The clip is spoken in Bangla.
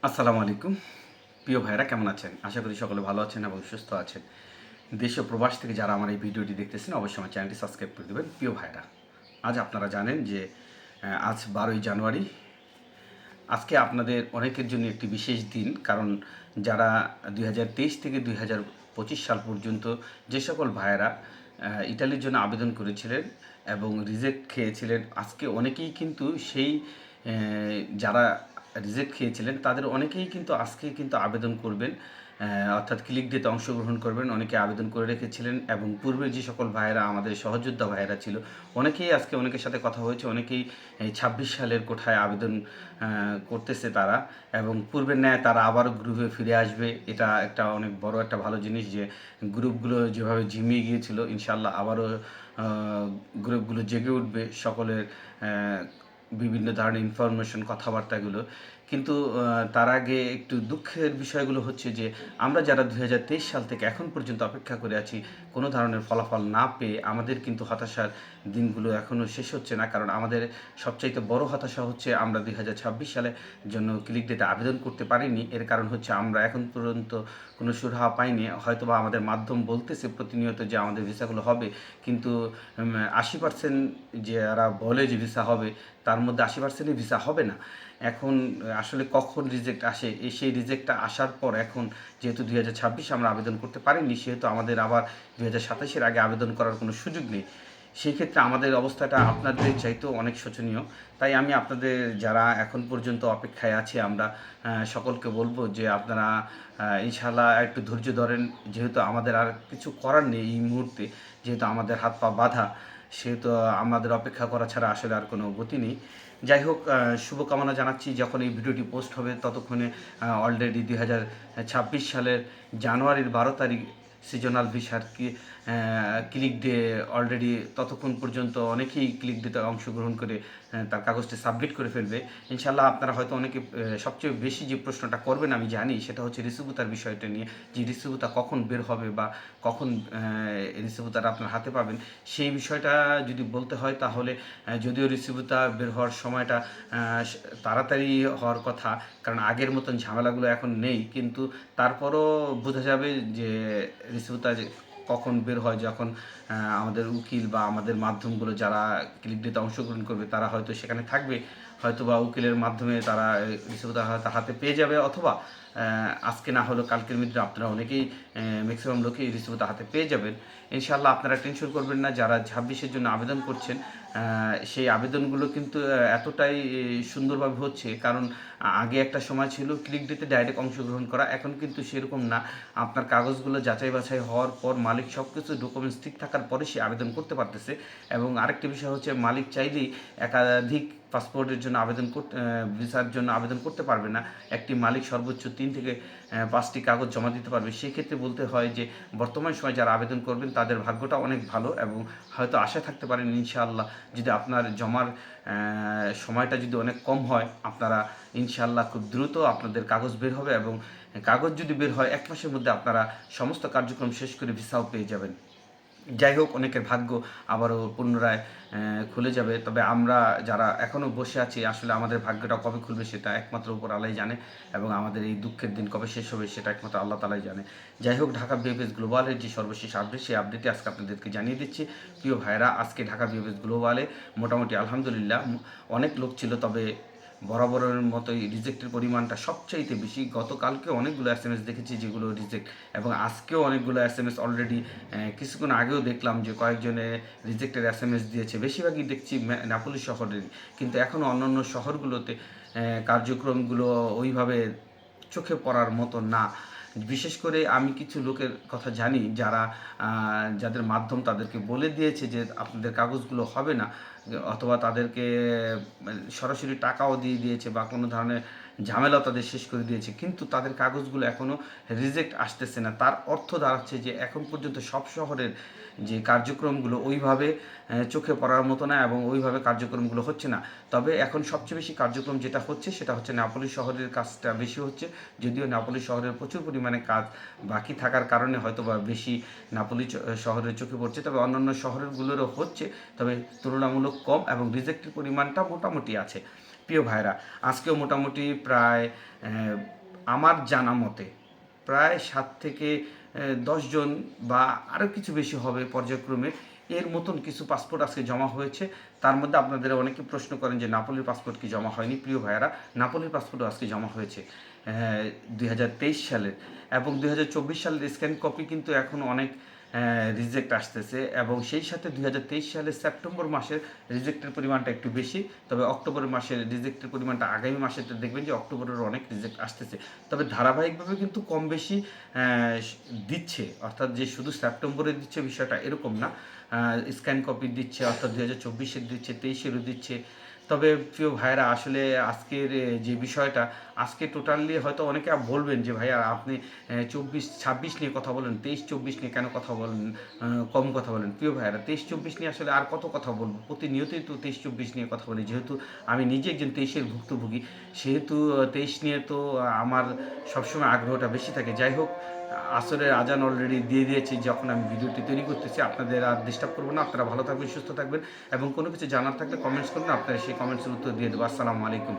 আসসালামু আলাইকুম। প্রিয় ভাইরা কেমন আছেন? আশা করি সকলে ভালো আছেন এবং সুস্থ আছেন। দেশ ও প্রবাস থেকে যারা আমার এই ভিডিওটি দেখতেছেন অবশ্যই আমার চ্যানেলটি সাবস্ক্রাইব করে দেবেন। প্রিয় ভাইরা, আজ আপনারা জানেন যে আজ 12ই জানুয়ারি। আজকে আপনাদের অনেকের জন্য একটি বিশেষ দিন। কারণ যারা ২০২৩ থেকে ২০২৫ সাল পর্যন্ত যে সকল ভাইয়েরা ইতালির জন্য আবেদন করেছিলেন এবং রিজেক্ট খেয়েছিলেন, আজকে অনেকেই কিন্তু সেই যারা রিজেক্ট খেয়েছিলেন তাদের অনেকেই কিন্তু আজকে কিন্তু আবেদন করবেন, অর্থাৎ ক্লিক ডেতে অংশগ্রহণ করবেন। অনেকে আবেদন করে রেখেছিলেন এবং পূর্বে যে সকল ভাইয়েরা আমাদের সহযোদ্ধা ভাইয়েরা ছিল অনেকেই আজকে অনেকের সাথে কথা হয়েছে, অনেকেই এই ২৬ সালের কোঠায় আবেদন করতেছে তারা, এবং পূর্বের ন্যায় তারা আবারও গ্রুপে ফিরে আসবে। এটা একটা অনেক বড় একটা ভালো জিনিস যে গ্রুপগুলো যেভাবে ঝিমিয়ে গিয়েছিল ইনশাল্লাহ আবারও গ্রুপগুলো জেগে উঠবে, সকলের বিভিন্ন ধরনের ইনফরমেশন কথাবার্তাগুলো। কিন্তু তার আগে একটু দুঃখের বিষয়গুলো হচ্ছে যে আমরা যারা ২০২৩ সাল থেকে এখন পর্যন্ত অপেক্ষা করে আছি কোনো ধরনের ফলাফল না পেয়ে, আমাদের কিন্তু হতাশার দিনগুলো এখনও শেষ হচ্ছে না। কারণ আমাদের সবচাইতে বড় হতাশা হচ্ছে আমরা ২০২৬ সালের জন্য ক্লিক ডেটে আবেদন করতে পারিনি। এর কারণ হচ্ছে আমরা এখন পর্যন্ত কোনো সুরাহা পাইনি। হয়তোবা আমাদের মাধ্যম বলতেছে প্রতিনিয়ত যে আমাদের ভিসাগুলো হবে, কিন্তু ৮০% যারা বলে যে ভিসা হবে তার মধ্যে ৮০%ই ভিসা হবে না। এখন আসলে কখন রিজেক্ট আসে, সেই রিজেক্টটা আসার পর এখন যেহেতু ২০২৬ আমরা আবেদন করতে পারিনি, সেহেতু আমাদের আবার ২০২৭-এর আগে আবেদন করার কোনো সুযোগ নেই। সেই ক্ষেত্রে আমাদের অবস্থাটা আপনাদের চাইতেও অনেক শোচনীয়। তাই আমি আপনাদের যারা এখন পর্যন্ত অপেক্ষায় আছে আমরা সকলকে বলবো যে আপনারা ইনশাআল্লাহ একটু ধৈর্য ধরেন। যেহেতু আমাদের আর কিছু করার নেই এই মুহূর্তে, যেহেতু আমাদের হাত পা বাঁধা, সেহেতু আমাদের অপেক্ষা করা ছাড়া আসলে আর কোনো গতি নেই। যাই হোক, শুভকামনা জানাচ্ছি। যখন এই ভিডিওটি পোস্ট হবে ততক্ষণে অলরেডি ২০২৬ সালের জানুয়ারির ১২ তারিখ সিজনাল ভিসার ক্লিক ডে অলরেডি। ততক্ষণ পর্যন্ত অনেকেই ক্লিক ডেতে অংশগ্রহণ করে তার কাগজটি সাবমিট করে ফেলবে ইনশাল্লাহ। আপনারা হয়তো অনেকে সবচেয়ে বেশি যে প্রশ্নটা করবেন আমি জানি, সেটা হচ্ছে রিসিভুতার বিষয়টা নিয়ে, যে রিসিভুতা কখন বের হবে বা কখন রিসিভুতার আপনার হাতে পাবেন। সেই বিষয়টা যদি বলতে হয় তাহলে যদিও রিসিভুতা বের হওয়ার সময়টা তাড়াতাড়ি হওয়ার কথা, কারণ আগের মতন ঝামেলাগুলো এখন নেই, কিন্তু তারপরও বোঝা যাবে যে রিসিভুতা কখন বের হয়, যখন আমাদের উকিল বা আমাদের মাধ্যমগুলো যারা ক্লিক ডেতে অংশগ্রহণ করবে তারা হয়তো সেখানে থাকবে, হয়তো বা উকিলের মাধ্যমে তারা রিসিভুতা হয়তো হাতে পেয়ে যাবে, অথবা আজকে না হলেও কালকের মধ্যে আপনারা অনেকেই ম্যাক্সিমাম লোকই রিসিভুতা হাতে পেয়ে যাবেন ইনশাআল্লাহ। আপনারা টেনশন করবেন না। যারা ২৬-এর জন্য আবেদন করছেন সেই আবেদনগুলো কিন্তু এতটাই সুন্দরভাবে হচ্ছে, কারণ আগে একটা সময় ছিল ক্লিক ডেতে ডাইরেক্ট অংশগ্রহণ করা, এখন কিন্তু সেরকম না। আপনার কাগজগুলো যাচাই বাছাই হওয়ার পর মালিক সব কিছু ডকুমেন্টস ঠিক থাকার পরে সে আবেদন করতে পারতেছে। এবং আরেকটি বিষয় হচ্ছে মালিক চাইলেই একাধিক পাসপোর্টের জন্য ভিসার জন্য আবেদন করতে পারবে না। একটি মালিক সর্বোচ্চ ৩ থেকে ৫টি কাগজ জমা দিতে পারবে। সেক্ষেত্রে বলতে হয় যে বর্তমান সময়ে যারা আবেদন করবেন তাদের ভাগ্যটা অনেক ভালো, এবং হয়তো আশা থাকতে পারেন ইনশাআল্লাহ যদি আপনার জমার সময়টা যদি অনেক কম হয়, আপনারা ইনশাআল্লাহ খুব দ্রুত আপনাদের কাগজ বের হবে, এবং কাগজ যদি বের হয় ১ মাসের মধ্যে আপনারা সমস্ত কার্যক্রম শেষ করে ভিসাও পেয়ে যাবেন। যাই হোক, অনেকের ভাগ্য আবারও পুনরায় খুলে যাবে। তবে আমরা যারা এখনও বসে আছি, আসলে আমাদের ভাগ্যটা কবে খুলবে সেটা একমাত্র উপর আল্লাহই জানে, এবং আমাদের এই দুঃখের দিন কবে শেষ হবে সেটা একমাত্র আল্লাহ তাআলাই জানে। যাই হোক, ঢাকা বিএফএস গ্লোবালের যে সর্বশেষ আপডেট, সেই আপডেটটি আজকে আপনাদেরকে জানিয়ে দিচ্ছি। প্রিয় ভাইরা, আজকে ঢাকা বিএফএস গ্লোবালে মোটামুটি আলহামদুলিল্লাহ অনেক লোক ছিল, তবে বরাবরের মতোই রিজেক্টের পরিমাণটা সবচাইতে বেশি। গতকালকে অনেকগুলো এসএমএস দেখেছি যেগুলো রিজেক্ট, এবং আজকেও অনেকগুলো এসএমএস অলরেডি কিছুক্ষণ আগেও দেখলাম যে কয়েকজনে রিজেক্টের এসএমএস দিয়েছে। বেশিরভাগই দেখছি নাপোলি শহরেরই, কিন্তু এখনও অন্যান্য শহরগুলোতে কার্যক্রমগুলো ওইভাবে চোখে পড়ার মতো না। বিশেষ করে আমি কিছু লোকের কথা জানি যারা যাদের মাধ্যম তাদেরকে বলে দিয়েছে যে আপনাদের কাগজগুলো হবে না, অথবা তাদেরকে সরাসরি টাকাও দিয়ে দিয়েছে বা কোনো ধরনের ঝামেলাও তাদের শেষ করে দিয়েছে, কিন্তু তাদের কাগজগুলো এখনও রিজেক্ট আসতেছে না। তার অর্থ দাঁড়াচ্ছে যে এখন পর্যন্ত সব শহরের যে কার্যক্রমগুলো ওইভাবে চোখে পড়ার মতো না, এবং ওইভাবে কার্যক্রমগুলো হচ্ছে না। তবে এখন সবচেয়ে বেশি কার্যক্রম যেটা হচ্ছে সেটা হচ্ছে নাপোলি শহরের কাজটা বেশি হচ্ছে, যদিও নাপোলি শহরের প্রচুর পরিমাণে কাজ বাকি থাকার কারণে হয়তো বা বেশি নাপোলি শহরের চোখে পড়ছে। তবে অন্যান্য শহরগুলোরও হচ্ছে, তবে তুলনামূলক কম, এবং রিজেক্টের পরিমাণটা মোটামুটি আছে। প্রিয় ভাইরা, আজকেও মোটামুটি প্রায় আমার জানা মতে প্রায় 7 থেকে 10 জন বা আরও কিছু বেশি হবে পর্যায়ক্রমে এর মতন কিছু পাসপোর্ট আজকে জমা হয়েছে। তার মধ্যে আপনাদের অনেকে প্রশ্ন করেন যে নাপোলির পাসপোর্ট কি জমা হয়নি। প্রিয় ভাইয়েরা, নাপোলির পাসপোর্টও আজকে জমা হয়েছে 2023 সালের, এবং 2024 সালের স্ক্যান কপি কিন্তু এখন অনেক রিজেক্ট আসতেছে, এবং সেই সাথে 2023 সালের সেপ্টেম্বর মাসের রিজেক্টের পরিমাণটা একটু বেশি। তবে অক্টোবর মাসের রিজেক্টের পরিমাণটা আগামী মাসে দেখবেন যে অক্টোবরের অনেক রিজেক্ট আসতেছে। তবে ধারাবাহিকভাবে কিন্তু কম বেশি দিচ্ছে, অর্থাৎ যে শুধু সেপ্টেম্বরে দিচ্ছে বিষয়টা এরকম না। স্ক্যান কপি দিচ্ছে, অর্থাৎ 2024-এর দিচ্ছে, 23-এরও দিচ্ছে। তবে প্রিয় ভাইয়েরা, আসলে আজকের যে বিষয়টা, আজকে টোটালি হয়তো অনেকে বলবেন যে ভাইয়া আপনি 24-26 নিয়ে কথা বলেন, 23-24 নিয়ে কেন কথা বলেন, কম কথা বলেন। প্রিয় ভাইয়েরা, 23-24 নিয়ে আসলে আর কত কথা বলবো, প্রতিনিয়তই তো 23-24 নিয়ে কথা বলি। যেহেতু আমি নিজে একজন 23-এর ভুক্তভোগী, সেহেতু 23 নিয়ে তো আমার সবসময় আগ্রহটা বেশি থাকে। যাই হোক, আসরের আজান অলরেডি দিয়ে দিয়েছি যখন আমি ভিডিওটি তৈরি করতেছি। আপনাদের আর ডিস্টার্ব করবো না, আপনারা ভালো থাকবেন, সুস্থ থাকবেন, এবং কোনো কিছু জানার থাকলে কমেন্টস করবেন, আপনারা সেই কমেন্টসের উত্তর দিয়ে দেবো। আসসালামু আলাইকুম।